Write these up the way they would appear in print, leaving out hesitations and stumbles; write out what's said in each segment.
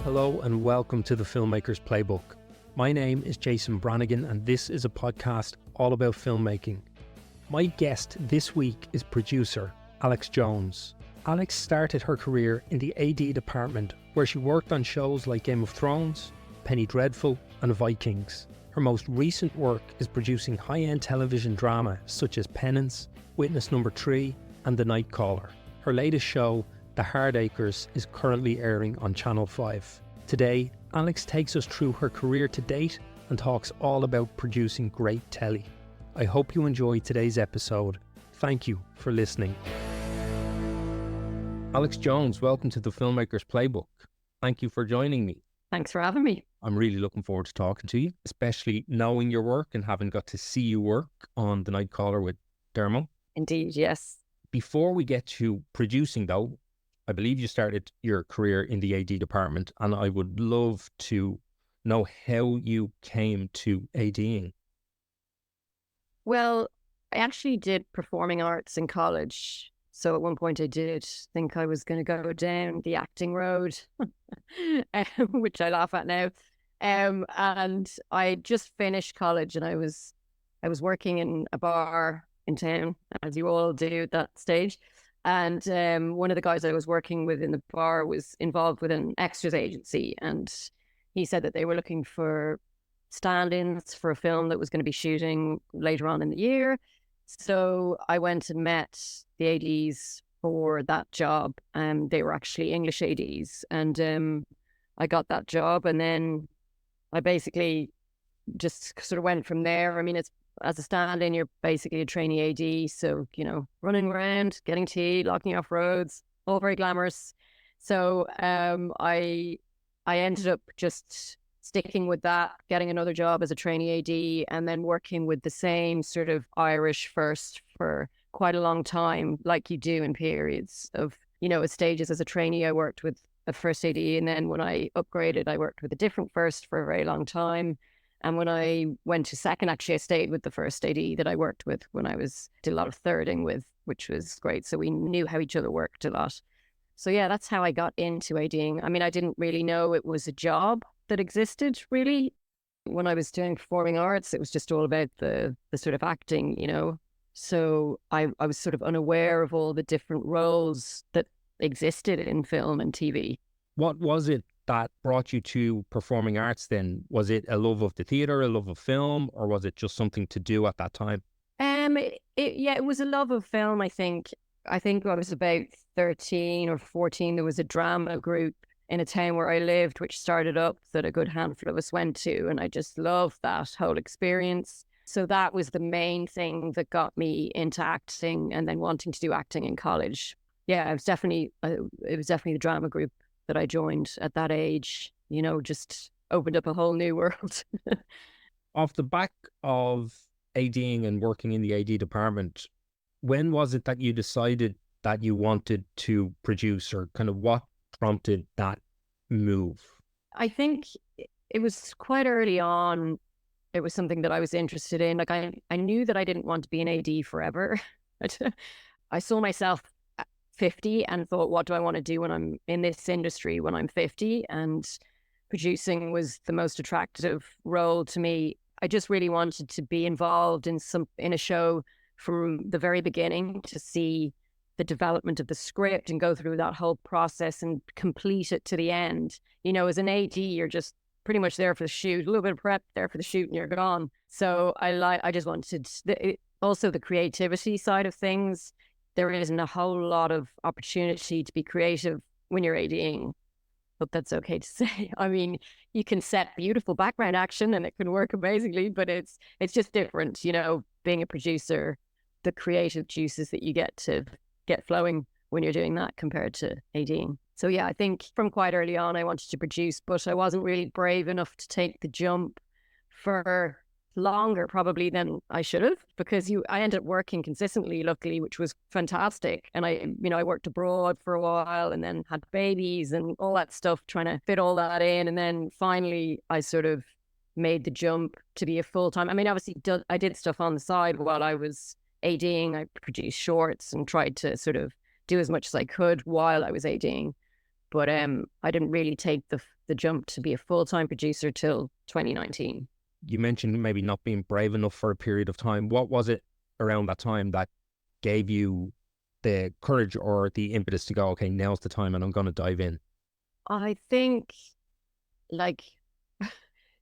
Hello and welcome to the Filmmaker's Playbook. My name is Jason Branagan and this is a podcast all about filmmaking. My guest this week is producer Alex Jones. Alex started her career in the AD department where she worked on shows like Game of Thrones, Dreadful and Vikings. Her most recent work is producing high-end television drama such as Penance, Witness Number 3 and The Night Caller. Her latest show, The Hardacres, is currently airing on Channel 5. Today, Alex takes us through her career to date and talks all about producing great telly. I hope you enjoy today's episode. Thank you for listening. Alex Jones, welcome to the Filmmaker's Playbook. Thank you for joining me. Thanks for having me. I'm really looking forward to talking to you, especially knowing your work and having got to see you work on The Night Caller with Dermo. Indeed, yes. Before we get to producing though, I believe you started your career in the AD department and I would love to know how you came to ADing. Well, I actually did performing arts in college. So at one point I did think I was going to go down the acting road, which I laugh at now. And I just finished college and I was working in a bar in town, as you all do at that stage. And one of the guys I was working with in the bar was involved with an extras agency. And he said that they were looking for stand-ins for a film that was going to be shooting later on in the year. So I went and met the ADs for that job. They were actually English ADs. And I got that job. And then I basically just sort of went from there. I mean, as a stand-in, you're basically a trainee AD. So, running around, getting tea, locking off roads, all very glamorous. So I ended up just sticking with that, getting another job as a trainee AD, and then working with the same sort of Irish first for quite a long time, like you do in periods of, at stages. As a trainee, I worked with a first AD, and then when I upgraded, I worked with a different first for a very long time. And when I went to second, actually, I stayed with the first AD that I worked with when I did a lot of thirding with, which was great. So we knew how each other worked a lot. So yeah, that's how I got into ADing. I mean, I didn't really know it was a job that existed, really. When I was doing performing arts, it was just all about the sort of acting, So I was sort of unaware of all the different roles that existed in film and TV. What was it that brought you to performing arts then? Was it a love of the theatre, a love of film, or was it just something to do at that time? It was a love of film, I think. I think I was about 13 or 14. There was a drama group in a town where I lived, which started up, that a good handful of us went to. And I just loved that whole experience. So that was the main thing that got me into acting and then wanting to do acting in college. Yeah, it was definitely the drama group that I joined at that age, just opened up a whole new world. Off the back of ADing and working in the AD department, when was it that you decided that you wanted to produce, or kind of what prompted that move? I think it was quite early on. It was something that I was interested in. Like I knew that I didn't want to be an AD forever. I saw myself 50 and thought, what do I want to do when I'm in this industry when I'm 50? And producing was the most attractive role to me. I just really wanted to be involved in a show from the very beginning, to see the development of the script and go through that whole process and complete it to the end. As an AD, you're just pretty much there for the shoot, a little bit of prep, there for the shoot, and you're gone. So I just wanted also the creativity side of things. There isn't a whole lot of opportunity to be creative when you're ADing. Hope that's okay to say. I mean, you can set beautiful background action and it can work amazingly, but it's just different, being a producer, the creative juices that you get to get flowing when you're doing that compared to ADing. So yeah, I think from quite early on, I wanted to produce, but I wasn't really brave enough to take the jump for longer probably than I should have, because I ended up working consistently, luckily, which was fantastic. And I worked abroad for a while and then had babies and all that stuff, trying to fit all that in. And then finally I sort of made the jump to be a full-time. I mean, obviously I did stuff on the side while I was ADing. I produced shorts and tried to sort of do as much as I could while I was ADing. But I didn't really take the jump to be a full-time producer till 2019. You mentioned maybe not being brave enough for a period of time. What was it around that time that gave you the courage or the impetus to go, okay, now's the time and I'm going to dive in? I think, like,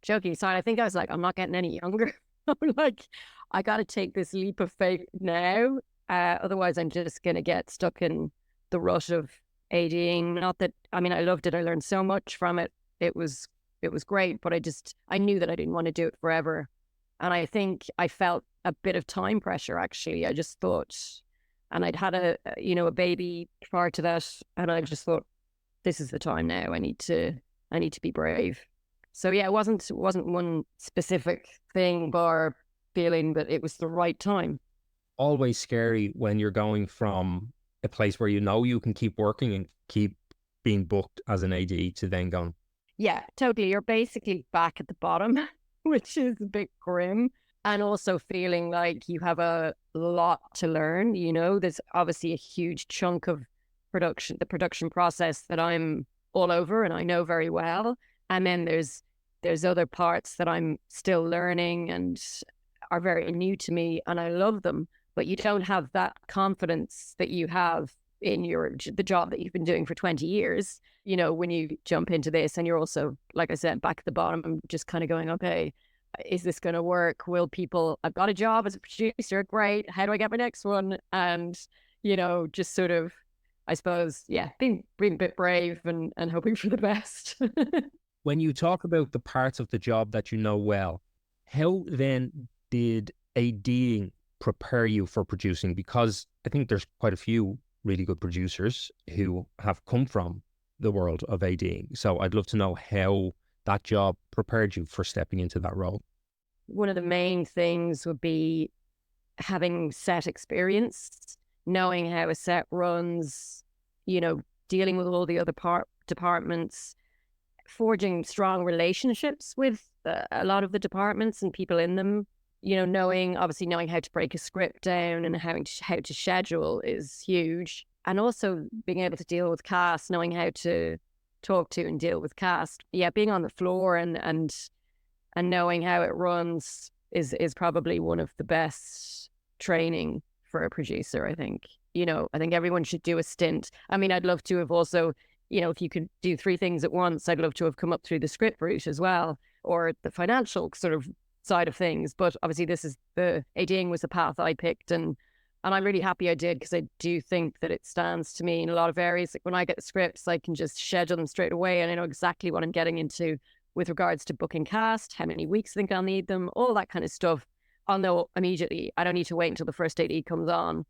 joking aside, I think I was like, I'm not getting any younger. I'm like, I got to take this leap of faith now. Otherwise, I'm just going to get stuck in the rut of ADing. Not that, I mean, I loved it. I learned so much from it. It was great, but I knew that I didn't want to do it forever. And I think I felt a bit of time pressure, actually. I just thought, and I'd had a baby prior to that. And I just thought, this is the time now. I need to be brave. So yeah, it wasn't one specific thing bar feeling that it was the right time. Always scary when you're going from a place where you know you can keep working and keep being booked as an AD to then going. Yeah, totally. You're basically back at the bottom, which is a bit grim. And also feeling like you have a lot to learn. There's obviously a huge chunk of the production process that I'm all over and I know very well. And then there's other parts that I'm still learning and are very new to me, and I love them. But you don't have that confidence that you have in the job that you've been doing for 20 years, when you jump into this and you're also, like I said, back at the bottom, just kind of going, okay, is this going to work? I've got a job as a producer. Great. How do I get my next one? And, just sort of, I suppose, yeah, being a bit brave and hoping for the best. When you talk about the parts of the job that you know well, how then did ADing prepare you for producing? Because I think there's quite a few really good producers who have come from the world of ADing. So I'd love to know how that job prepared you for stepping into that role. One of the main things would be having set experience, knowing how a set runs, dealing with all the other departments, forging strong relationships with a lot of the departments and people in them, knowing how to break a script down and how to schedule is huge. And also being able to deal with cast, knowing how to talk to and deal with cast. Yeah, being on the floor and knowing how it runs is probably one of the best training for a producer, I think. I think everyone should do a stint. I mean, I'd love to have also, if you could do 3 things at once, I'd love to have come up through the script route as well, or the financial sort of side of things. But obviously the ADing was the path I picked, and I'm really happy I did, because I do think that it stands to me in a lot of areas. Like when I get the scripts, I can just schedule them straight away and I know exactly what I'm getting into with regards to booking cast, how many weeks I think I'll need them, all that kind of stuff. Although immediately, I don't need to wait until the first AD comes on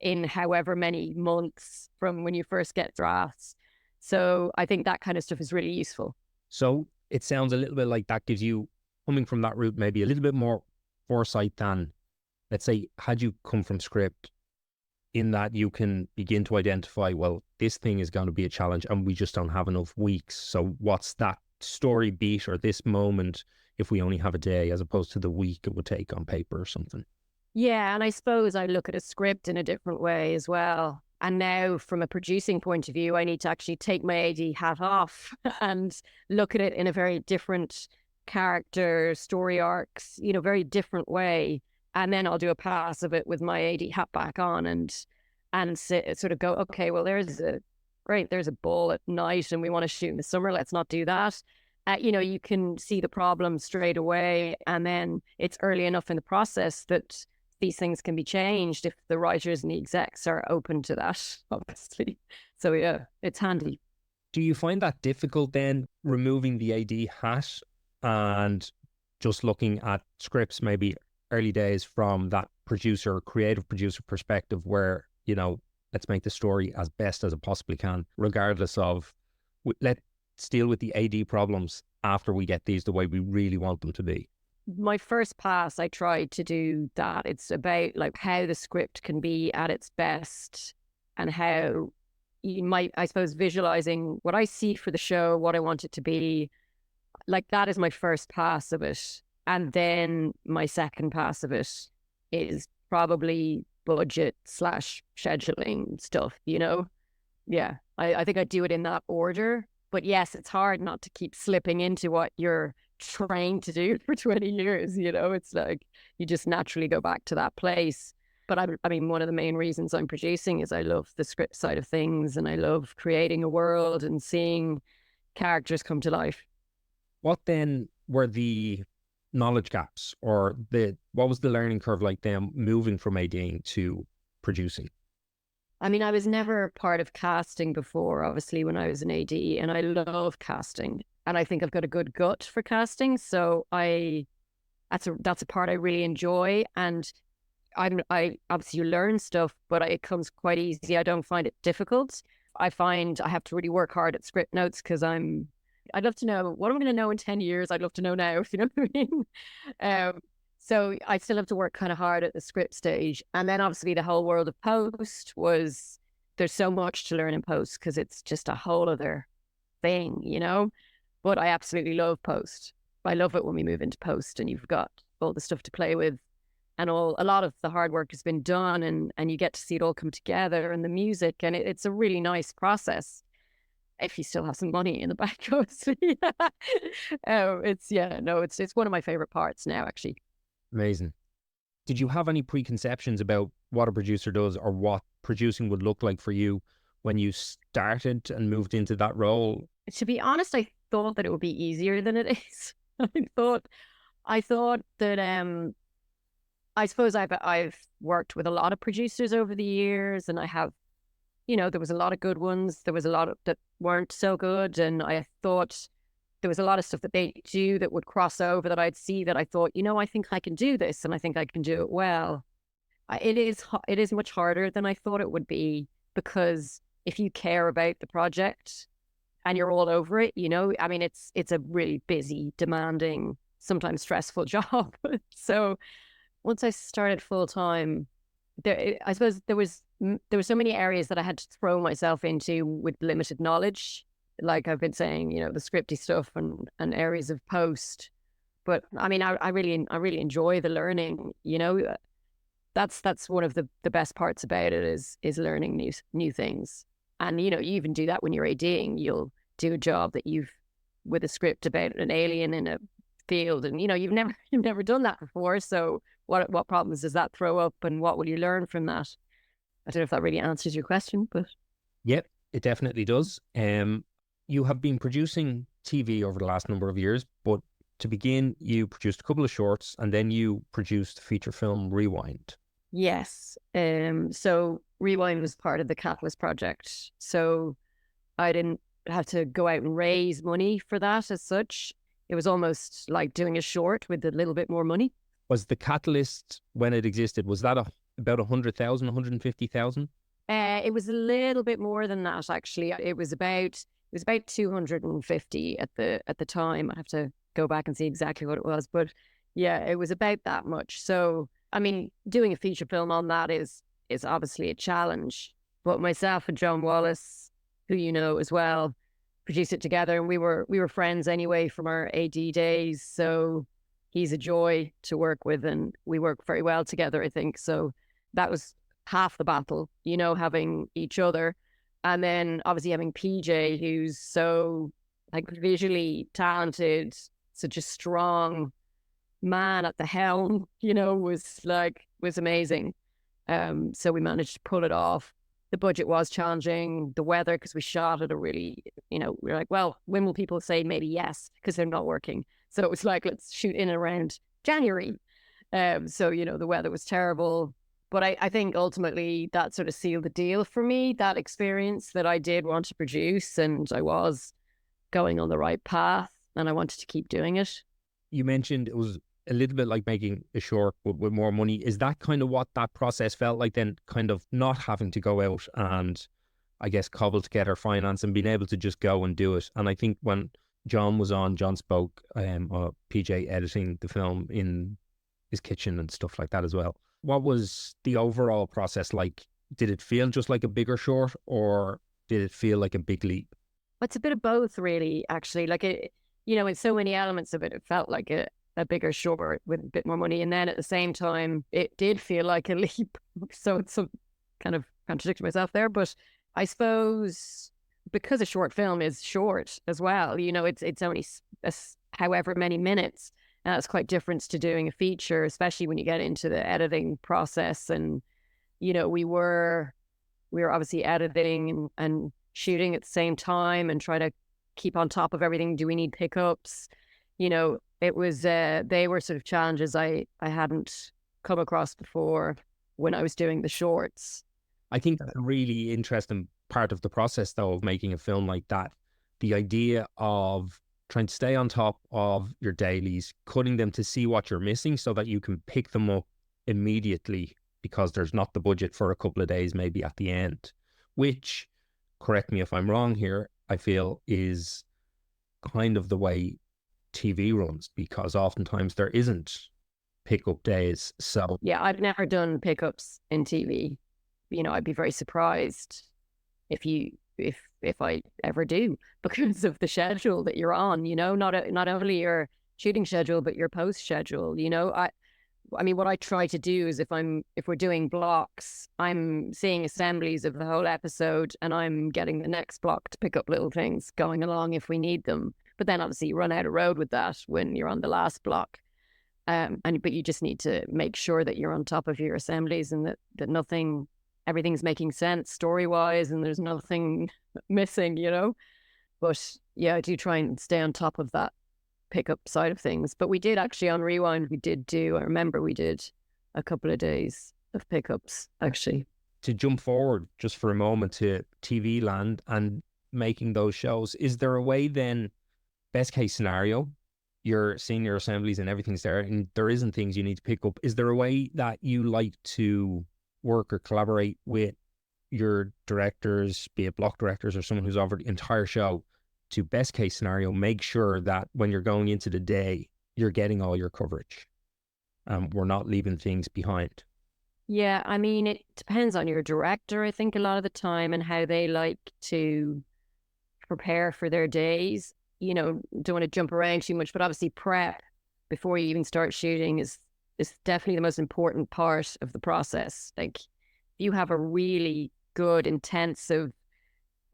in however many months from when you first get drafts. So I think that kind of stuff is really useful. So it sounds a little bit like that gives you, coming from that route, maybe a little bit more foresight than, let's say, had you come from script, in that you can begin to identify, well, this thing is going to be a challenge and we just don't have enough weeks. So what's that story beat or this moment if we only have a day, as opposed to the week it would take on paper or something? Yeah, and I suppose I look at a script in a different way as well. And now from a producing point of view, I need to actually take my AD hat off and look at it in a very different character, story arcs, very different way. And then I'll do a pass of it with my AD hat back on and sort of go, okay, well, there's a ball at night and we want to shoot in the summer. Let's not do that. You can see the problem straight away. And then it's early enough in the process that these things can be changed if the writers and the execs are open to that, obviously. So yeah, it's handy. Do you find that difficult then, removing the AD hat and just looking at scripts maybe early days from that creative producer perspective where, let's make the story as best as it possibly can, regardless of, let's deal with the AD problems after we get these the way we really want them to be? My first pass, I tried to do that. It's about like how the script can be at its best and how you might, I suppose, visualizing what I see for the show, what I want it to be. Like that is my first pass of it. And then my second pass of it is probably budget / scheduling stuff, yeah, I think I do it in that order. But yes, it's hard not to keep slipping into what you're trained to do for 20 years. It's like you just naturally go back to that place. But I mean, one of the main reasons I'm producing is I love the script side of things, and I love creating a world and seeing characters come to life. What then were the knowledge gaps, or what was the learning curve like then moving from ADing to producing? I mean, I was never part of casting before, obviously, when I was an AD, and I love casting. And I think I've got a good gut for casting. So that's a part I really enjoy. And I obviously you learn stuff, but it comes quite easy. I don't find it difficult. I find I have to really work hard at script notes because I'd love to know what I'm going to know in 10 years. I'd love to know now, if you know what I mean. So I still have to work kind of hard at the script stage. And then obviously the whole world of post there's so much to learn in post because it's just a whole other thing. But I absolutely love post. I love it when we move into post and you've got all the stuff to play with, and a lot of the hard work has been done, and you get to see it all come together, and the music, and it's a really nice process if you still have some money in the bank, obviously. It's one of my favorite parts now, actually. Amazing. Did you have any preconceptions about what a producer does or what producing would look like for you when you started and moved into that role? To be honest, I thought that it would be easier than it is. I thought that I suppose I've worked with a lot of producers over the years, and I have, there was a lot of good ones. There was a lot that weren't so good, and I thought there was a lot of stuff that they do that would cross over that I'd see that I thought, I think I can do this, and I think I can do it well. It is much harder than I thought it would be, because if you care about the project and you're all over it, I mean, it's a really busy, demanding, sometimes stressful job. So once I started full time, I suppose there were so many areas that I had to throw myself into with limited knowledge. Like I've been saying, the scripty stuff and areas of post. But I mean, I really enjoy the learning. That's one of the best parts about it is learning new things. And you even do that when you're ADing. You'll do a job with a script about an alien in a field, and you've never done that before. So what problems does that throw up, and what will you learn from that? I don't know if that really answers your question, but yep, it definitely does. You have been producing TV over the last number of years, but to begin, you produced a couple of shorts, and then you produced the feature film Rewind. Yes. So Rewind was part of the Catalyst project. So I didn't have to go out and raise money for that as such. It was almost like doing a short with a little bit more money. Was the Catalyst, when it existed, was that about 100,000, 150,000? It was a little bit more than that, actually. It was about 250 at the time. I have to go back and see exactly what it was, but yeah, it was about that much. So I mean, doing a feature film on that is obviously a challenge. But myself and John Wallace, who you know as well, produced it together, and we were friends anyway from our AD days. So he's a joy to work with, and we work very well together, I think. So that was half the battle, having each other. And then obviously having PJ, who's so like visually talented, such a strong man at the helm, was amazing. So we managed to pull it off. The budget was challenging, the weather, because we shot at a really, we were like, well, when will people say maybe yes, because they're not working? So it was like, let's shoot in around January. So, the weather was terrible. But I think ultimately that sort of sealed the deal for me, that experience that I did want to produce, and I was going on the right path, and I wanted to keep doing it. You mentioned it was a little bit like making a short with more money. Is that kind of what that process felt like then, kind of not having to go out and, I guess, cobble together finance and being able to just go and do it? And I think when John was on, John spoke, PJ editing the film in his kitchen and stuff like that as well. What was the overall process like? Did it feel just like a bigger short, or did it feel like a big leap? It's a bit of both, really, actually. Like it, in so many elements of it, it felt like a bigger short with a bit more money. And then at the same time, it did feel like a leap. So it's some kind of contradicting myself there. But I suppose because a short film is short as well, it's only however many minutes. And that's quite different to doing a feature, especially when you get into the editing process. And, we were obviously editing and shooting at the same time and try to keep on top of everything. Do we need pickups? It was, they were sort of challenges I hadn't come across before when I was doing the shorts. I think that's a really interesting part of the process, though, of making a film like that. The idea of trying to stay on top of your dailies, cutting them to see what you're missing so that you can pick them up immediately because there's not the budget for a couple of days maybe at the end, which, correct me if I'm wrong here, I feel is kind of the way TV runs, because oftentimes there isn't pickup days. So yeah, I've never done pickups in TV. I'd be very surprised if I ever do, because of the schedule that you're on, not only your shooting schedule, but your post schedule. I mean, what I try to do is if we're doing blocks, I'm seeing assemblies of the whole episode and I'm getting the next block to pick up little things going along if we need them. But then obviously you run out of road with that when you're on the last block. But you just need to make sure that you're on top of your assemblies and that everything's making sense story-wise and there's nothing missing, But yeah, I do try and stay on top of that pickup side of things. But we did actually on Rewind, I remember we did a couple of days of pickups, actually. To jump forward just for a moment to TV land and making those shows, is there a way then, best case scenario, you're seeing your assemblies and everything's there and there isn't things you need to pick up, is there a way that you like to work or collaborate with your directors, be it block directors or someone who's over the entire show, to best case scenario make sure that when you're going into the day you're getting all your coverage, we're not leaving things behind? Yeah, I mean, it depends on your director, I think, a lot of the time, and how they like to prepare for their days. Don't want to jump around too much, but obviously prep before you even start shooting is definitely the most important part of the process. Like, you have a really good intensive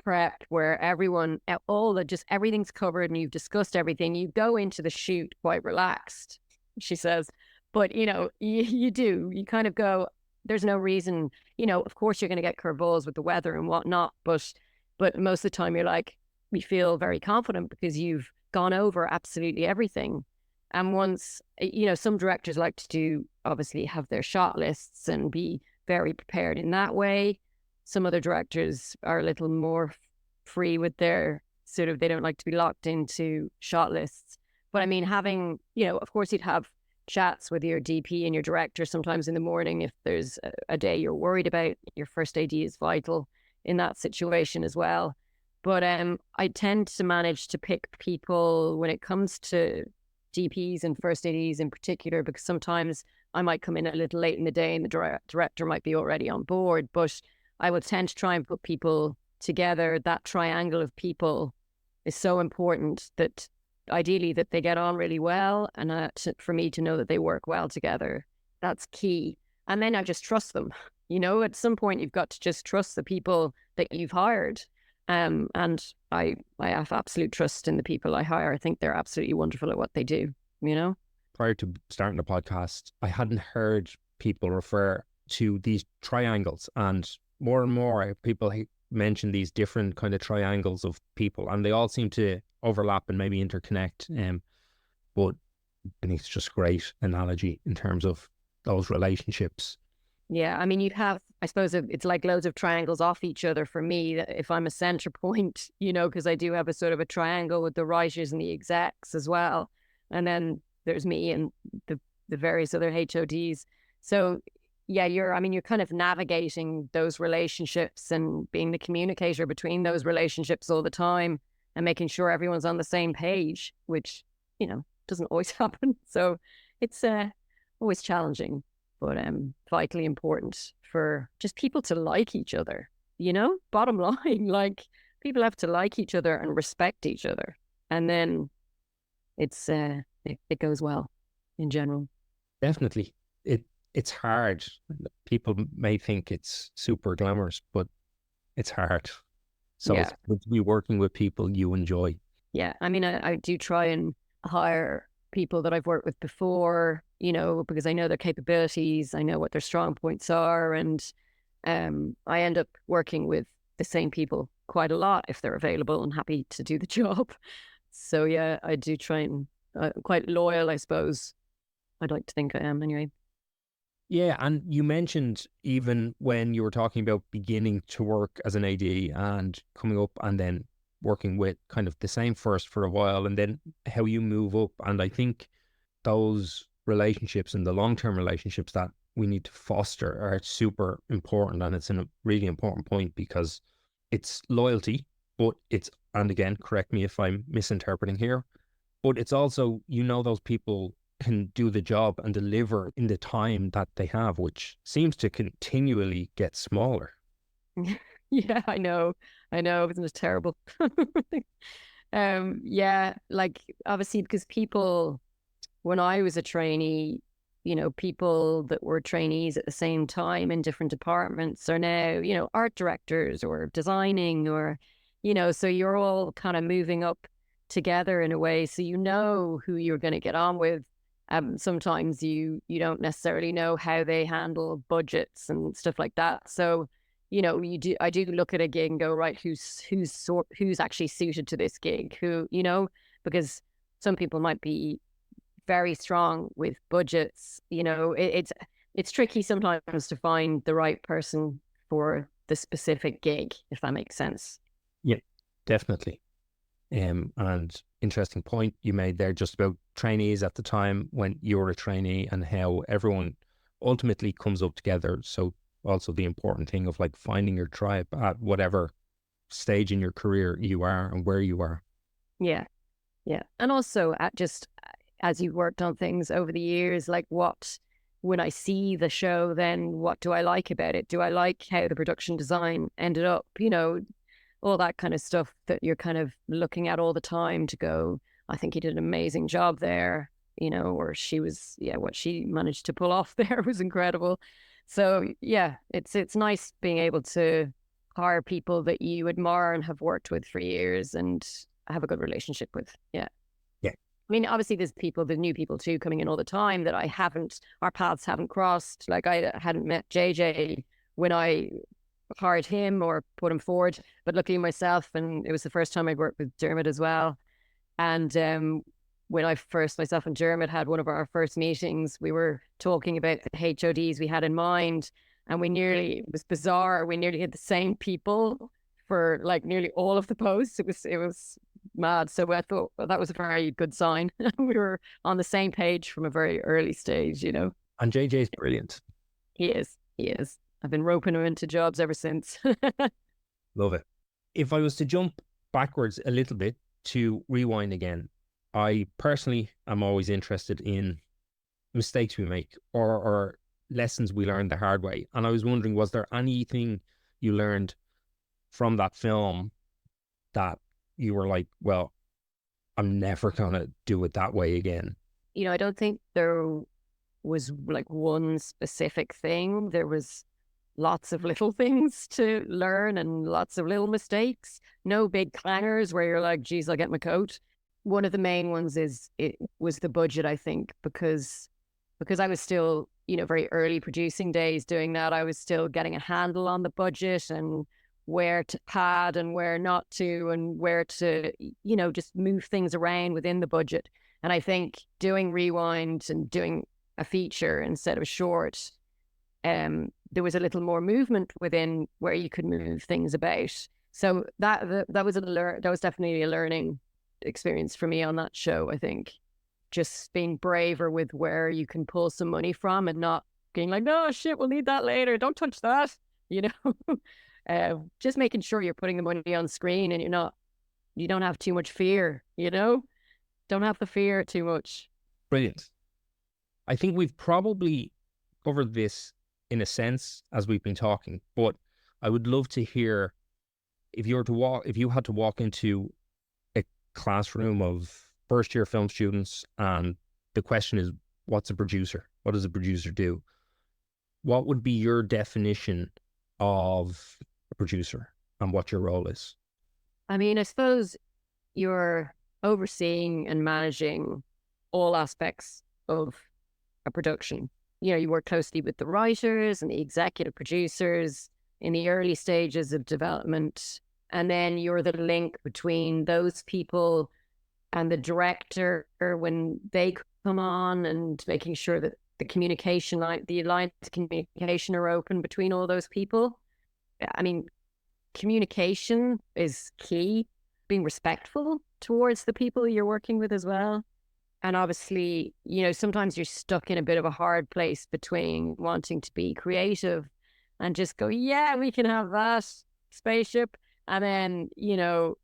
prep where everything's covered and you've discussed everything, you go into the shoot quite relaxed, she says. But you do, you kind of go, there's no reason, of course you're going to get curveballs with the weather and whatnot, but most of the time you're like, we feel very confident because you've gone over absolutely everything. And once, some directors like to obviously have their shot lists and be very prepared in that way. Some other directors are a little more free with their they don't like to be locked into shot lists. But I mean, having, of course you'd have chats with your DP and your director sometimes in the morning if there's a day you're worried about. Your first AD is vital in that situation as well. But I tend to manage to pick people when it comes to DPs and first ADs in particular, because sometimes I might come in a little late in the day and the director might be already on board. But I will tend to try and put people together. That triangle of people is so important, that ideally that they get on really well, and for me to know that they work well together, that's key. And then I just trust them. At some point you've got to just trust the people that you've hired. And I have absolute trust in the people I hire. I think they're absolutely wonderful at what they do, Prior to starting the podcast, I hadn't heard people refer to these triangles, and more people mention these different kind of triangles of people, and they all seem to overlap and maybe interconnect. But I think it's just great analogy in terms of those relationships. Yeah, I mean, you have, I suppose it's like loads of triangles off each other for me, if I'm a center point, because I do have a sort of a triangle with the writers and the execs as well. And then there's me and the various other HODs. So yeah, you're kind of navigating those relationships and being the communicator between those relationships all the time and making sure everyone's on the same page, which, doesn't always happen. So it's always challenging, but vitally important for just people to like each other, bottom line, like people have to like each other and respect each other. And then it's it goes well in general. Definitely. It's hard. People may think it's super glamorous, but It's hard. So Yeah. it's good to be working with people you enjoy. Yeah. I mean, I do try and hire people that I've worked with before, because I know their capabilities, I know what their strong points are, and I end up working with the same people quite a lot if they're available and happy to do the job. So yeah, I do try and quite loyal, I suppose. I'd like to think I am anyway. Yeah, and you mentioned even when you were talking about beginning to work as an AD and coming up and then working with kind of the same first for a while and then how you move up. And I think those relationships and the long-term relationships that we need to foster are super important. And it's a really important point because it's loyalty, but it's, and again, correct me if I'm misinterpreting here, but it's also, those people can do the job and deliver in the time that they have, which seems to continually get smaller. Yeah, I know. I know. Isn't it terrible? Yeah, like obviously because people, when I was a trainee, people that were trainees at the same time in different departments are now, art directors or designing or, so you're all kind of moving up together in a way. So you know who you're going to get on with. Sometimes you don't necessarily know how they handle budgets and stuff like that. So, I do look at a gig and go, right, who's actually suited to this gig? Because some people might be very strong with budgets. It's tricky sometimes to find the right person for the specific gig, if that makes sense. Yeah, definitely. And interesting point you made there just about trainees at the time when you were a trainee and how everyone ultimately comes up together. So also the important thing of like finding your tribe at whatever stage in your career you are and where you are. Yeah. Yeah. And also just as you've worked on things over the years, like when I see the show, then what do I like about it? Do I like how the production design ended up? All that kind of stuff that you're kind of looking at all the time to go, I think he did an amazing job there, or what she managed to pull off there was incredible. So yeah, it's nice being able to hire people that you admire and have worked with for years and have a good relationship with. Yeah. Yeah. I mean, obviously there's the new people too coming in all the time that our paths haven't crossed. Like I hadn't met JJ when I hired him or put him forward, but luckily myself, and it was the first time I'd worked with Dermot as well. And when myself and Dermot had one of our first meetings, we were talking about the HODs we had in mind, and it was bizarre. We nearly had the same people for like nearly all of the posts. It was mad. So I thought that was a very good sign. We were on the same page from a very early stage, And JJ's brilliant. He is. He is. I've been roping him into jobs ever since. Love it. If I was to jump backwards a little bit to rewind again, I personally am always interested in mistakes we make or lessons we learned the hard way. And I was wondering, was there anything you learned from that film that you were like, well, I'm never going to do it that way again? I don't think there was like one specific thing. There was lots of little things to learn and lots of little mistakes. No big clangers where you're like, geez, I'll get my coat. One of the main ones was the budget, I think, because I was still, very early producing days doing that. I was still getting a handle on the budget and where to pad and where not to, and where to, just move things around within the budget. And I think doing Rewind and doing a feature instead of a short, there was a little more movement within where you could move things about. So that was definitely a learning experience for me on that show. I think just being braver with where you can pull some money from and not being like, no shit, we'll need that later. Don't touch that. Just making sure you're putting the money on screen and you don't have too much fear. Don't have the fear too much. Brilliant. I think we've probably covered this in a sense as we've been talking, but I would love to hear if you had to walk into a classroom of first year film students and the question is, what's a producer? What does a producer do? What would be your definition of a producer? and what your role is? I mean, I suppose you're overseeing and managing all aspects of a production. You know, you work closely with the writers and the executive producers in the early stages of development. And then you're the link between those people and the director when they come on, and making sure that the communication line, the lines of communication are open between all those people. I mean, communication is key, being respectful towards the people you're working with as well. And obviously, you know, sometimes you're stuck in a bit of a hard place between wanting to be creative and just go, yeah, we can have that spaceship. And then, you know,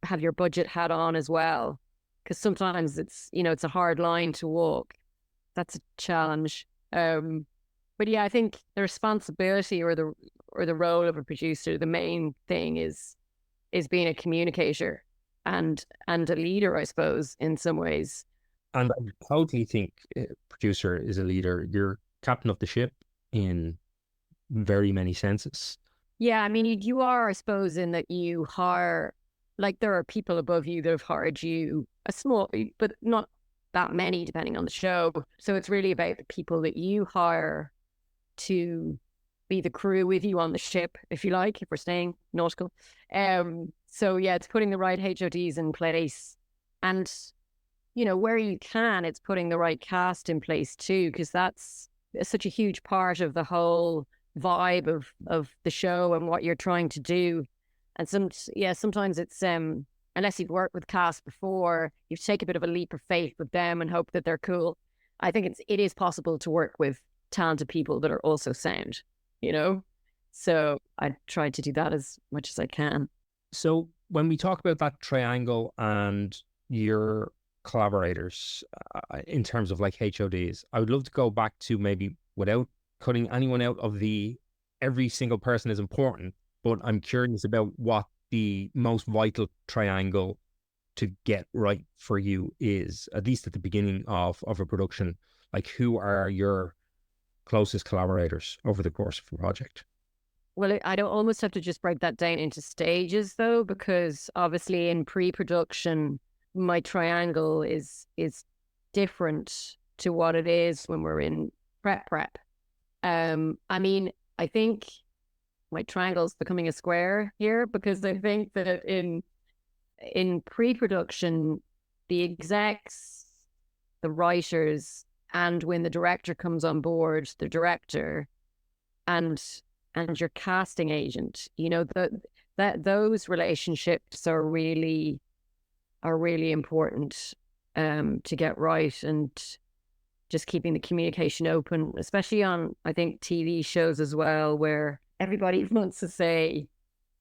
have your budget hat on as well. Because sometimes it's, you know, it's a hard line to walk. That's a challenge. But yeah, I think the responsibility or the role of a producer, the main thing is being a communicator and a leader, I suppose, in some ways. And I totally think a producer is a leader. You're captain of the ship in very many senses. Yeah, I mean, you are, I suppose, in that you hire, like there are people above you that have hired you, a small, but not that many, depending on the show. So it's really about the people that you hire to be the crew with you on the ship, if you like, if we're staying nautical. So yeah, it's putting the right HODs in place, and you know, where you can, it's putting the right cast in place too, because that's such a huge part of the whole vibe of the show and what you're trying to do. And sometimes it's unless you've worked with cast before, you take a bit of a leap of faith with them and hope that they're cool. I think it is possible to work with talented people that are also sound, you know? So I try to do that as much as I can. So when we talk about that triangle and your collaborators in terms of like HODs, I would love to go back to, maybe without cutting anyone out of every single person is important, but I'm curious about what the most vital triangle to get right for you is, at least at the beginning of a production. Like, who are your closest collaborators over the course of a project? Well, I don't almost have to just break that down into stages though, because obviously in pre-production, my triangle is different to what it is when we're in prep. I mean, I think my triangle's becoming a square here, because I think that in pre-production, the execs, the writers, and when the director comes on board, the director and your casting agent, you know, that those relationships are really important to get right, and just keeping the communication open, especially on, I think, TV shows as well, where everybody wants to say,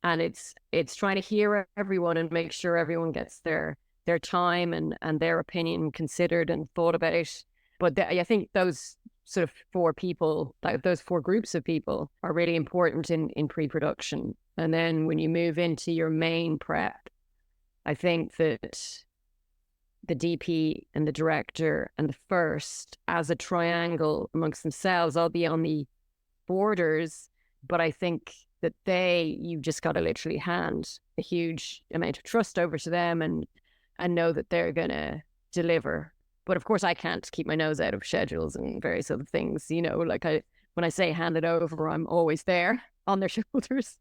and it's trying to hear everyone and make sure everyone gets their time and their opinion considered and thought about. But I think those sort of four people, like those four groups of people, are really important in pre-production. And then when you move into your main prep, I think that the DP and the director and the first, as a triangle amongst themselves, I'll be on the borders, but I think that you've just got to literally hand a huge amount of trust over to them and know that they're going to deliver. But of course, I can't keep my nose out of schedules and various other things, you know, like when I say hand it over, I'm always there on their shoulders.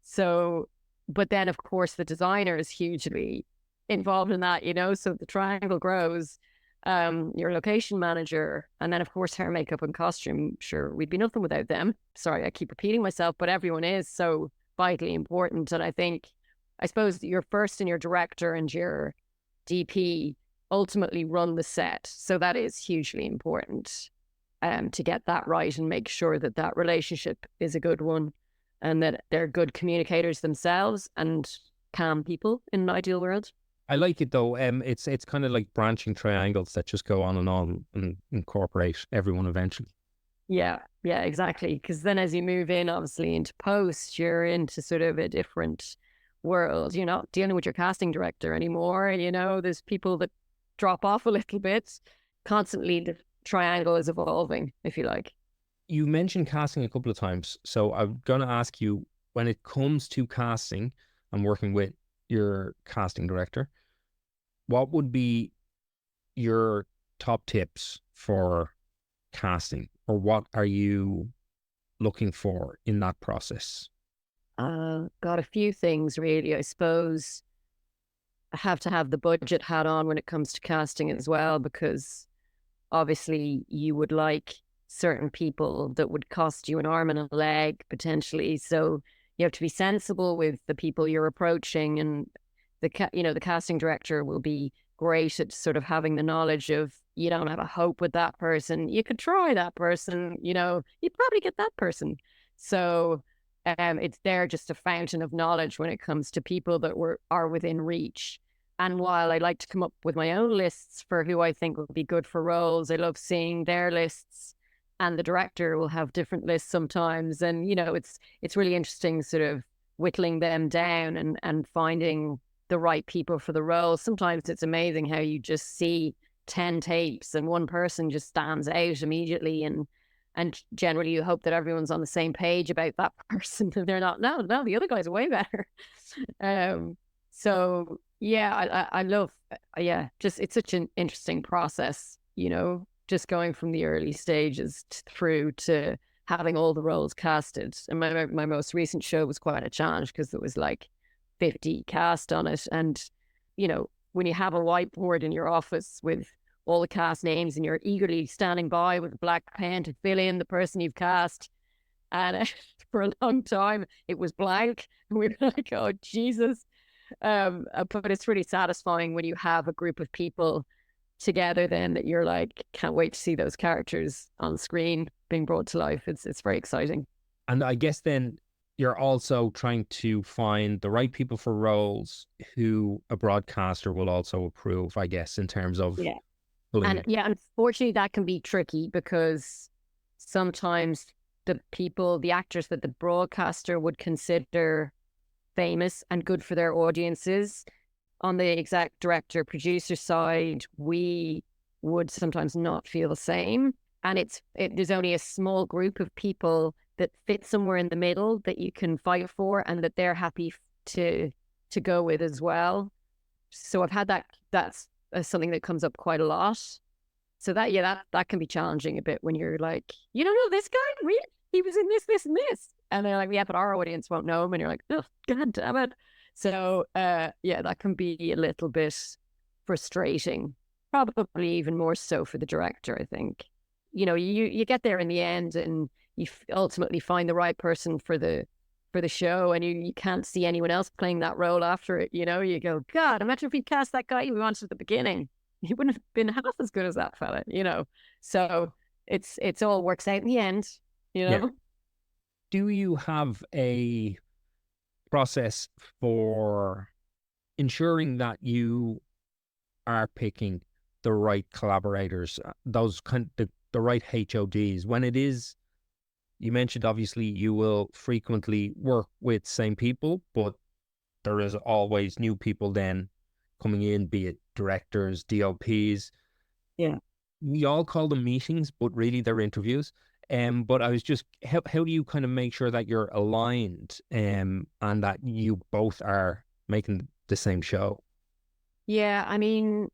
So, but then of course, the designer is hugely involved in that, you know, so the triangle grows. Your location manager, and then of course hair, makeup, and costume. Sure, we'd be nothing without them. Sorry, I keep repeating myself, but everyone is so vitally important. And I suppose your first and your director and your DP ultimately run the set, so that is hugely important to get that right and make sure that that relationship is a good one, and that they're good communicators themselves and calm people in an ideal world. I like it though. It's kind of like branching triangles that just go on and incorporate everyone eventually. Yeah, exactly. Because then as you move in, obviously, into post, you're into sort of a different world. You're not dealing with your casting director anymore. You know, there's people that drop off a little bit. Constantly, the triangle is evolving, if you like. You mentioned casting a couple of times, so I'm going to ask you, when it comes to casting and working with your casting director, what would be your top tips for casting, or what are you looking for in that process? Got a few things really. I suppose I have to have the budget hat on when it comes to casting as well, because obviously you would like certain people that would cost you an arm and a leg potentially. So you have to be sensible with the people you're approaching, and the casting director will be great at sort of having the knowledge of, you don't have a hope with that person. You could try that person, you'd probably get that person. So it's there just a fountain of knowledge when it comes to people that are within reach. And while I like to come up with my own lists for who I think will be good for roles, I love seeing their lists, and the director will have different lists sometimes. And, it's really interesting sort of whittling them down and finding the right people for the role. Sometimes it's amazing how you just see 10 tapes and one person just stands out immediately, and generally you hope that everyone's on the same page about that person. And they're not. No, the other guy's way better. So yeah, I love, just it's such an interesting process, just going from the early stages through to having all the roles casted. And my most recent show was quite a challenge because there was like 50 cast on it. And, when you have a whiteboard in your office with all the cast names and you're eagerly standing by with a black pen to fill in the person you've cast. And for a long time, it was blank. And we were like, oh, Jesus. But it's really satisfying when you have a group of people together then that you're like, can't wait to see those characters on screen being brought to life. It's very exciting. And I guess then you're also trying to find the right people for roles who a broadcaster will also approve, I guess, in terms of Yeah. pulling And it. yeah, unfortunately, that can be tricky because sometimes the actors that the broadcaster would consider famous and good for their audiences, on the exec director producer side, we would sometimes not feel the same. And there's only a small group of people that fit somewhere in the middle that you can fight for and that they're happy to go with as well. So I've had that's something that comes up quite a lot. So that can be challenging a bit when you're like, you don't know this guy? Really? He was in this, and this. And they're like, yeah, but our audience won't know him. And you're like, oh, God damn it. So that can be a little bit frustrating, probably even more so for the director, I think. You get there in the end and you ultimately find the right person for the show, and you can't see anyone else playing that role after it. You go, God, imagine if we cast that guy we wanted at the beginning. He wouldn't have been half as good as that fella, So it's all works out in the end, Yeah. Do you have a process for ensuring that you are picking the right collaborators, those the right HODs? When it is, you mentioned obviously you will frequently work with same people, but there is always new people then coming in, be it directors, DOPs. Yeah. We all call them meetings, but really they're interviews. But I was just, how do you kind of make sure that you're aligned, and that you both are making the same show? Yeah, I mean,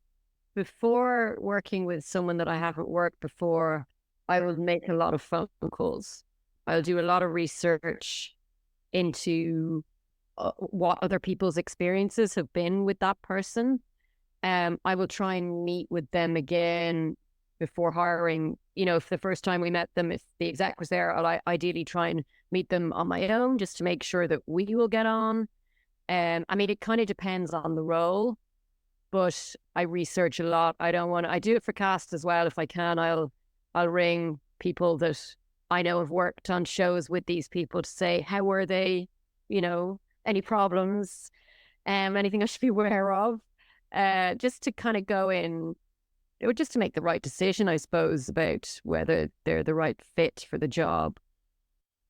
before working with someone that I haven't worked before, I will make a lot of phone calls. I'll do a lot of research into what other people's experiences have been with that person. I will try and meet with them again before hiring. If the first time we met them, if the exec was there, I'll ideally try and meet them on my own just to make sure that we will get on. I mean, it kind of depends on the role, but I research a lot. I do it for cast as well. If I can, I'll ring people that I know have worked on shows with these people to say, how were they? Any problems? Anything I should be aware of? Just to kind of go in, just to make the right decision, I suppose, about whether they're the right fit for the job.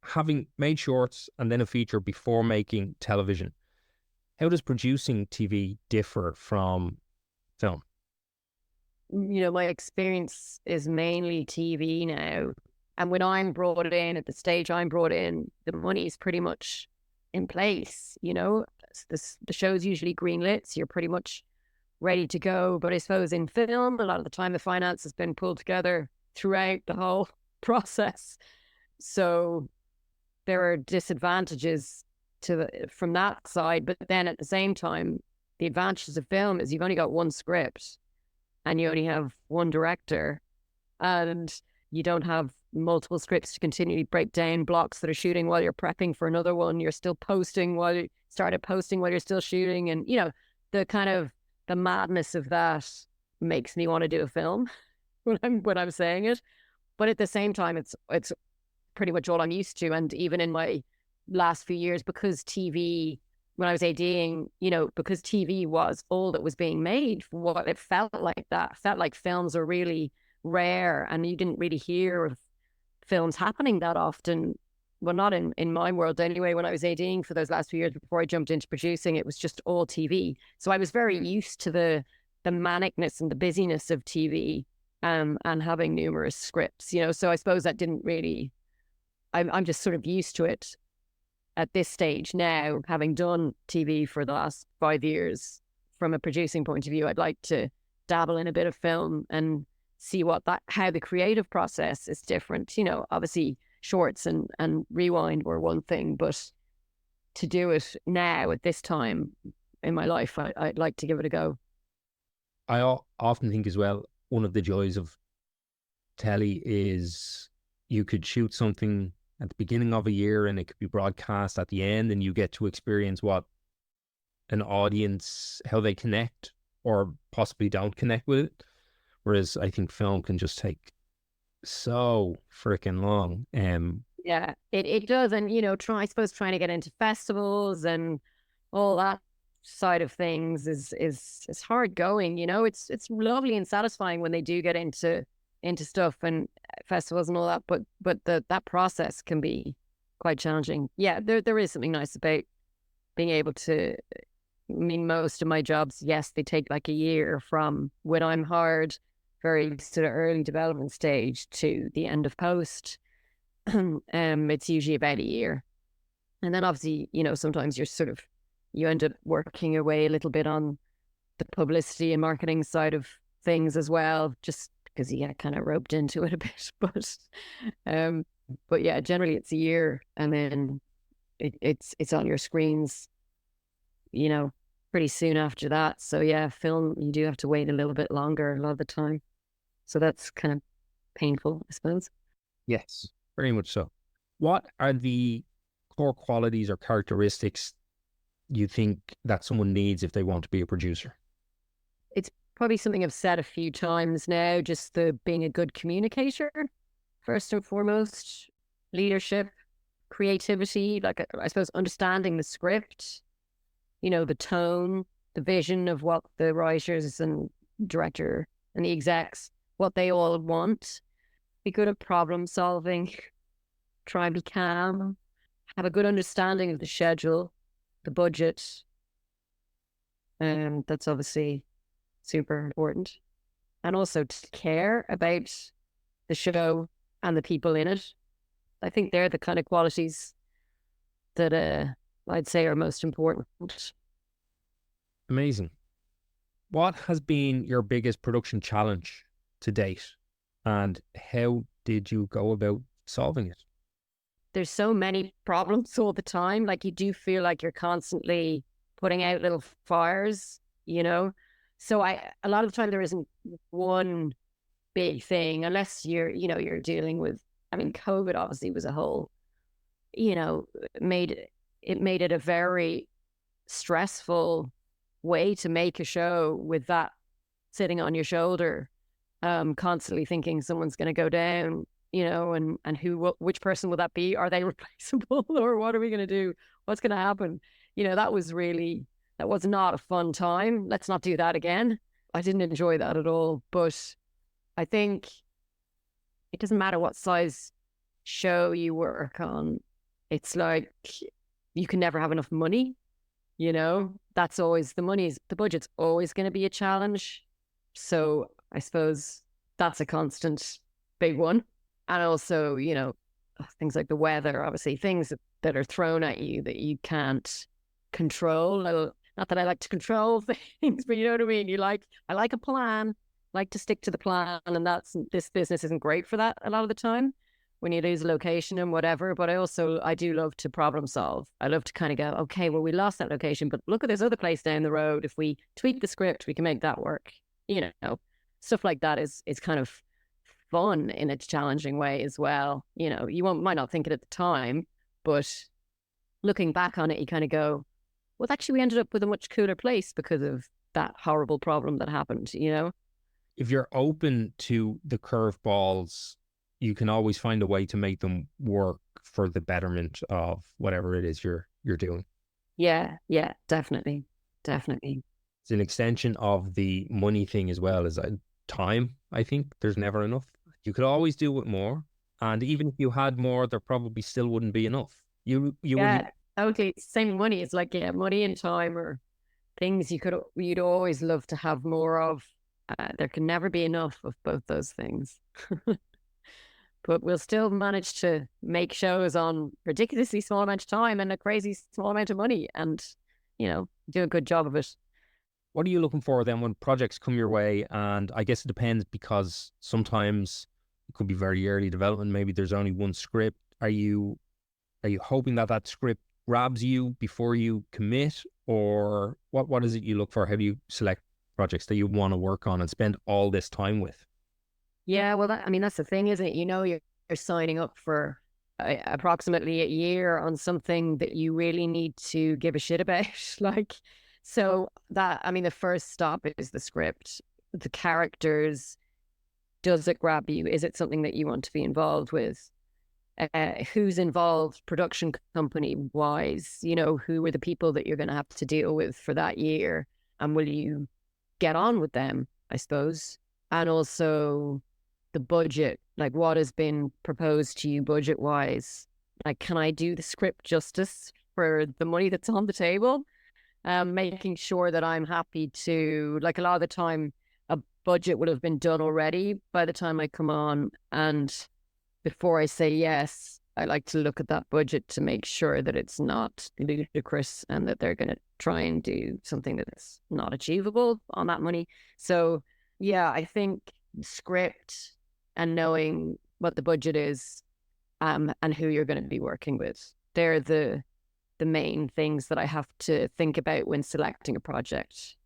Having made shorts and then a feature before making television, how does producing TV differ from film? My experience is mainly TV now. And when I'm brought in, at the stage I'm brought in, the money's pretty much in place, you know. The show's usually greenlit, so you're pretty much ready to go. But I suppose in film, a lot of the time the finance has been pulled together throughout the whole process. So there are disadvantages from that side. But then at the same time, the advantages of film is you've only got one script and you only have one director, and you don't have multiple scripts to continually break down blocks that are shooting while you're prepping for another one. You're still posting while you started posting while you're still shooting. And, you know, the kind of the madness of that makes me want to do a film when I'm saying it. But at the same time, it's pretty much all I'm used to. And even in my last few years, because TV, when I was ADing, you know, because TV was all that was being made, for what it felt like, that felt like films are really rare, and you didn't really hear of films happening that often. Well, not in my world anyway. When I was ADing for those last few years before I jumped into producing, it was just all TV. So I was very used to the manicness and the busyness of TV, and having numerous scripts, you know. So I suppose that didn't really, I'm just sort of used to it at this stage now, having done TV for the last 5 years. From a producing point of view, I'd like to dabble in a bit of film and see how the creative process is different. You know, obviously shorts and rewind were one thing, but to do it now at this time in my life, I'd like to give it a go. I often think as well, one of the joys of telly is you could shoot something at the beginning of a year and it could be broadcast at the end, and you get to experience what an audience, how they connect or possibly don't connect with it. Whereas I think film can just take so freaking long. Yeah, it does. And, you know, I suppose trying to get into festivals and all that side of things is hard going. You know, it's lovely and satisfying when they do get into stuff and festivals and all that, but that process can be quite challenging. Yeah, there is something nice about being able to, I mean, most of my jobs, yes, they take like a year from when I'm hired, very sort of early development stage, to the end of post. It's usually about a year. And then obviously, you know, sometimes you end up working away a little bit on the publicity and marketing side of things as well, just because you get kind of roped into it a bit. But yeah, generally it's a year, and then it's on your screens, you know, pretty soon after that. So yeah, film, you do have to wait a little bit longer a lot of the time. So that's kind of painful, I suppose. Yes, very much so. What are the core qualities or characteristics you think that someone needs if they want to be a producer? It's probably something I've said a few times now, just the being a good communicator, first and foremost, leadership, creativity, like I suppose understanding the script, you know, the tone, the vision of what the writers and director and the execs, what they all want. Be good at problem solving, try and be calm, have a good understanding of the schedule, the budget. And that's obviously super important. And also to care about the show and the people in it. I think they're the kind of qualities that I'd say are most important. Amazing. What has been your biggest production challenge to date, and how did you go about solving it? There's so many problems all the time. Like, you do feel like you're constantly putting out little fires, you know? So a lot of the time there isn't one big thing, unless you're dealing with, I mean, COVID obviously was a whole, you know, made it a very stressful way to make a show, with that sitting on your shoulder, constantly thinking someone's going to go down, you know, and which person will that be? Are they replaceable? Or what are we going to do? What's going to happen? You know, that was not a fun time. Let's not do that again. I didn't enjoy that at all. But I think it doesn't matter what size show you work on. It's like, you can never have enough money. You know, that's always the budget's always going to be a challenge. So I suppose that's a constant big one. And also, things like the weather, obviously, things that are thrown at you that you can't control. Not that I like to control things, but you know what I mean? I like a plan, like to stick to the plan. And this business isn't great for that a lot of the time when you lose a location and whatever. But I do love to problem solve. I love to kind of go, okay, well, we lost that location, but look at this other place down the road. If we tweak the script, we can make that work. Stuff like that is kind of fun in a challenging way as well. Might not think it at the time, but looking back on it, you kind of go, well, actually, we ended up with a much cooler place because of that horrible problem that happened, If you're open to the curveballs, you can always find a way to make them work for the betterment of whatever it is you're doing. Yeah, definitely. Definitely. It's an extension of the money thing as well as time. I think there's never enough. You could always do with more. And even if you had more, there probably still wouldn't be enough. You wouldn't. Okay, same money. It's like, money and time are things you'd always love to have more of. There can never be enough of both those things. But we'll still manage to make shows on ridiculously small amount of time and a crazy small amount of money and, do a good job of it. What are you looking for then when projects come your way? And I guess it depends because sometimes it could be very early development. Maybe there's only one script. Are you hoping that script grabs you before you commit, or what is it you look for? How do you select projects that you want to work on and spend all this time with? Yeah, well, that's the thing, isn't it? you're signing up for approximately a year on something that you really need to give a shit about. So the first stop is the script, the characters. Does it grab you? Is it something that you want to be involved with? Who's involved production company wise? Who are the people that you're going to have to deal with for that year? And will you get on with them, I suppose? And also the budget, like what has been proposed to you budget wise? Like, can I do the script justice for the money that's on the table? Making sure that I'm happy to, like, a lot of the time a budget would have been done already by the time I come on. And before I say yes, I like to look at that budget to make sure that it's not ludicrous and that they're going to try and do something that's not achievable on that money. So yeah, I think script and knowing what the budget is, and who you're going to be working with, they're the main things that I have to think about when selecting a project.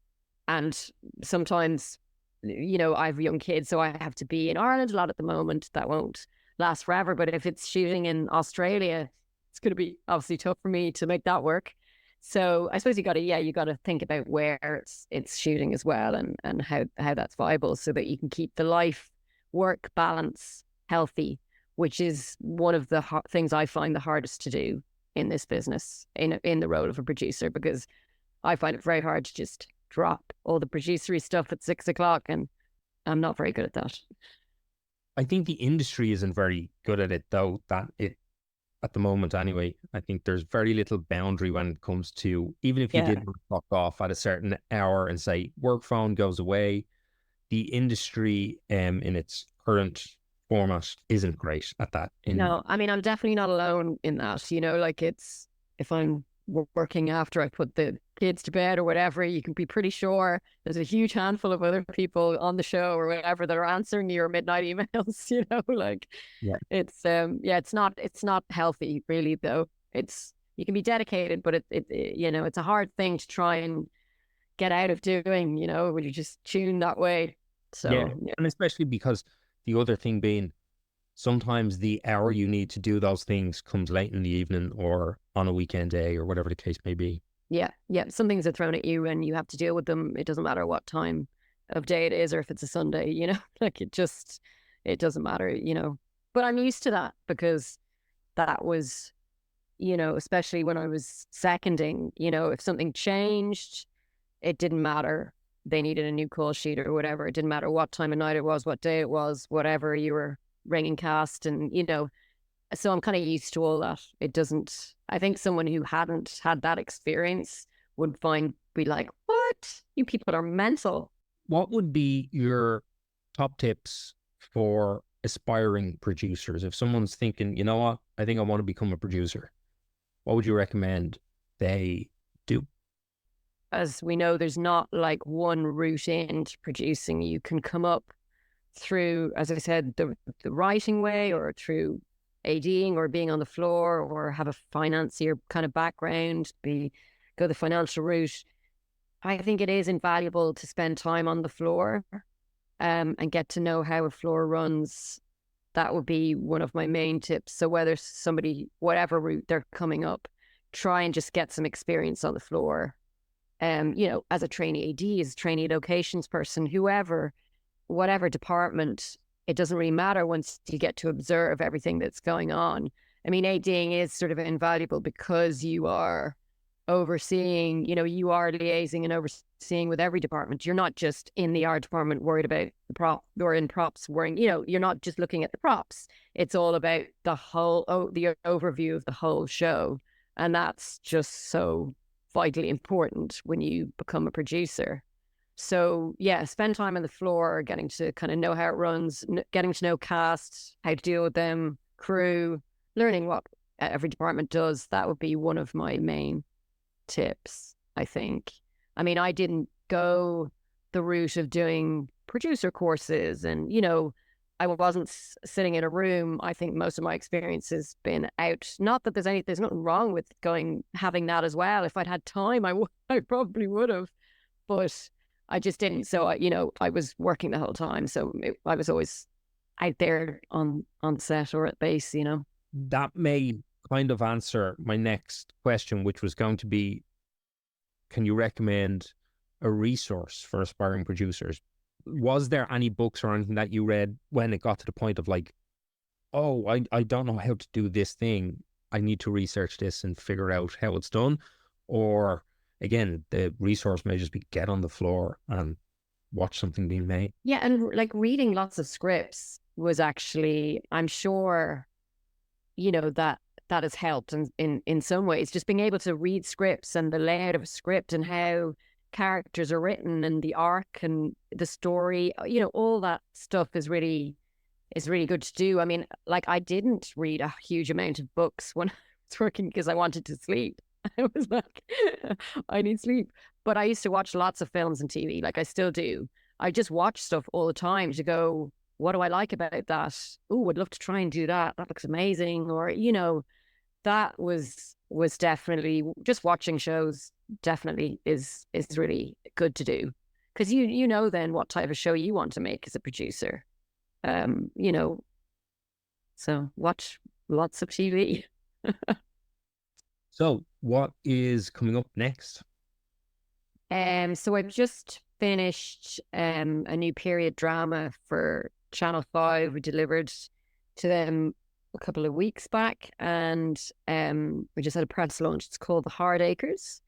And sometimes, I have young kids, so I have to be in Ireland a lot at the moment. That won't last forever. But if it's shooting in Australia, it's going to be obviously tough for me to make that work. So I suppose you got to think about where it's shooting as well, and how that's viable, so that you can keep the life work balance healthy, which is one of the things I find the hardest to do in this business, in the role of a producer, because I find it very hard to just drop all the producery stuff at 6 o'clock, and I'm not very good at that. I think the industry isn't very good at it, though, at the moment anyway. I think there's very little boundary when it comes to, even if you did clock off at a certain hour and say work phone goes away, the industry in its current format isn't great at that. No, I'm definitely not alone in that. Like, it's, if I'm working after I put the kids to bed or whatever, you can be pretty sure there's a huge handful of other people on the show or whatever that are answering your midnight emails. It's not healthy really, though. You can be dedicated, but it's a hard thing to try and get out of doing, when you just tune that way. So yeah. And especially because the other thing being, sometimes the hour you need to do those things comes late in the evening or on a weekend day or whatever the case may be. Yeah. Some things are thrown at you and you have to deal with them. It doesn't matter what time of day it is or if it's a Sunday, like it doesn't matter, But I'm used to that because that was, especially when I was seconding, if something changed, it didn't matter. They needed a new call sheet or whatever. It didn't matter what time of night it was, what day it was, whatever, you were ringing cast, and so I'm kind of used to all that. I think someone who hadn't had that experience would be like, what? You people are mental. What would be your top tips for aspiring producers? If someone's thinking, you know what, I think I want to become a producer, what would you recommend they do? As we know, there's not like one route into producing. You can come up through, as I said, the writing way, or through ADing, or being on the floor, or have a financier kind of background, go the financial route. I think it is invaluable to spend time on the floor, and get to know how a floor runs. That would be one of my main tips. So whether somebody, whatever route they're coming up, try and just get some experience on the floor. As a trainee AD, as a trainee locations person, whoever, whatever department, it doesn't really matter once you get to observe everything that's going on. I mean, ADing is sort of invaluable because you are overseeing, you are liaising and overseeing with every department. You're not just in the art department worried about the prop, or in props worrying, you're not just looking at the props. It's all about the overview of the whole show. And that's just so vitally important when you become a producer. So yeah, spend time on the floor, getting to kind of know how it runs, getting to know cast, how to deal with them, crew, learning what every department does. That would be one of my main tips, I think. I mean, I didn't go the route of doing producer courses, and I wasn't sitting in a room. I think most of my experience has been out. Not that there's nothing wrong with having that as well. If I'd had time, I probably would have, but I just didn't. So I was working the whole time, so I was always out there on set or at base. That may kind of answer my next question, which was going to be, can you recommend a resource for aspiring producers? Was there any books or anything that you read when it got to the point of like, oh, I don't know how to do this thing, I need to research this and figure out how it's done? Or again, the resource may just be get on the floor and watch something being made. Yeah, and like reading lots of scripts was actually, I'm sure, that has helped in some ways. Just being able to read scripts and the layout of a script and how characters are written and the arc and the story, all that stuff is really good to do. I mean, like, I didn't read a huge amount of books when I was working because I wanted to sleep. I was like, I need sleep. But I used to watch lots of films and TV, like I still do. I just watch stuff all the time to go, what do I like about that? Oh, I'd love to try and do that. That looks amazing. Or, that was definitely, just watching shows definitely is really good to do. Because you know then what type of show you want to make as a producer. So watch lots of TV. So what is coming up next? So I've just finished a new period drama for Channel 5. We delivered to them a couple of weeks back, and we just had a press launch. It's called The Hardacres,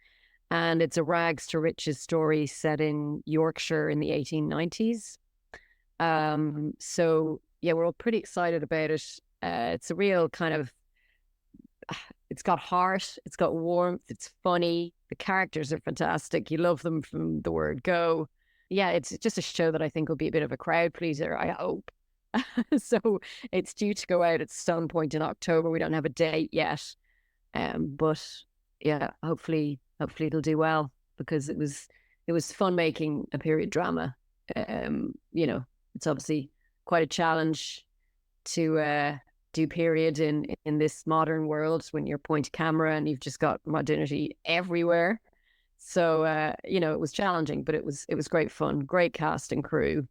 and it's a rags to riches story set in Yorkshire in the 1890s. So yeah, we're all pretty excited about it. It's a real kind of, it's got heart, it's got warmth, it's funny. The characters are fantastic. You love them from the word go. Yeah, it's just a show that I think will be a bit of a crowd pleaser, I hope. So it's due to go out at some point in October. We don't have a date yet. But yeah, hopefully it'll do well, because it was fun making a period drama. It's obviously quite a challenge to do period in this modern world when you're point to camera and you've just got modernity everywhere. So it was challenging, but it was great fun, great cast and crew,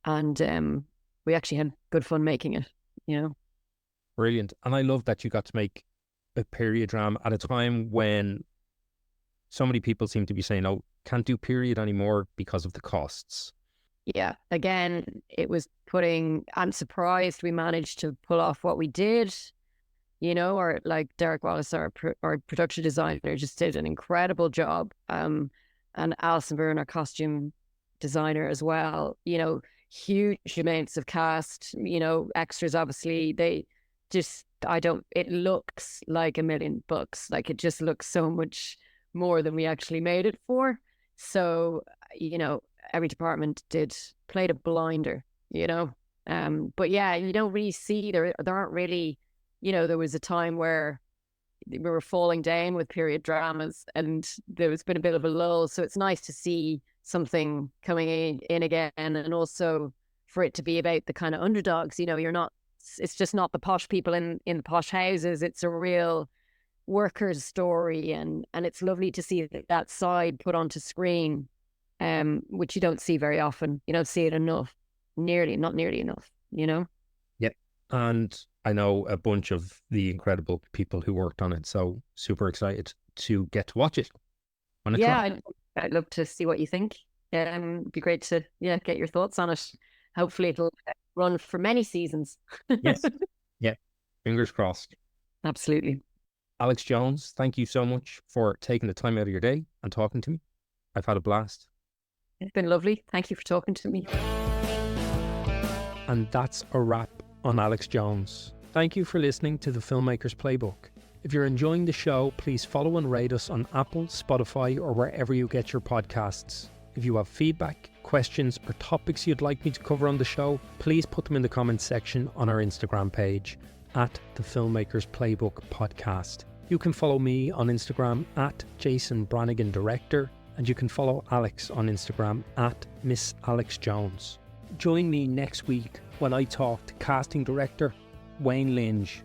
and we actually had good fun making it. Brilliant. And I love that you got to make a period drama at a time when so many people seem to be saying, oh, can't do period anymore because of the costs. Yeah, again, I'm surprised we managed to pull off what we did, or like Derek Wallace, our production designer, just did an incredible job. And Alison Byrne, our costume designer as well, huge amounts of cast, extras, obviously. It looks like $1 million. Like, it just looks so much more than we actually made it for. So, every department played a blinder, But yeah, you don't really see there aren't really, there was a time where we were falling down with period dramas and there's been a bit of a lull. So it's nice to see something coming in again, and also for it to be about the kind of underdogs. It's just not the posh people in the posh houses. It's a real workers' story, and it's lovely to see that side put onto screen, which you don't see very often. You don't see it enough, not nearly enough. Yep. And I know a bunch of the incredible people who worked on it, so super excited to get to watch it when it's Yeah, I'd love to see what you think. It'd be great to get your thoughts on it. Hopefully it'll run for many seasons. Yes. Yeah. Fingers crossed. Absolutely. Alex Jones, thank you so much for taking the time out of your day and talking to me. I've had a blast. It's been lovely. Thank you for talking to me. And that's a wrap on Alex Jones. Thank you for listening to the Filmmaker's Playbook. If you're enjoying the show, please follow and rate us on Apple, Spotify, or wherever you get your podcasts. If you have feedback, questions, or topics you'd like me to cover on the show, please put them in the comments section on our Instagram page at the Filmmaker's Playbook Podcast. You can follow me on Instagram at Jason Branagan Director, and you can follow Alex on Instagram at Miss Alex Jones. Join me next week when I talk to casting director Wayne Linge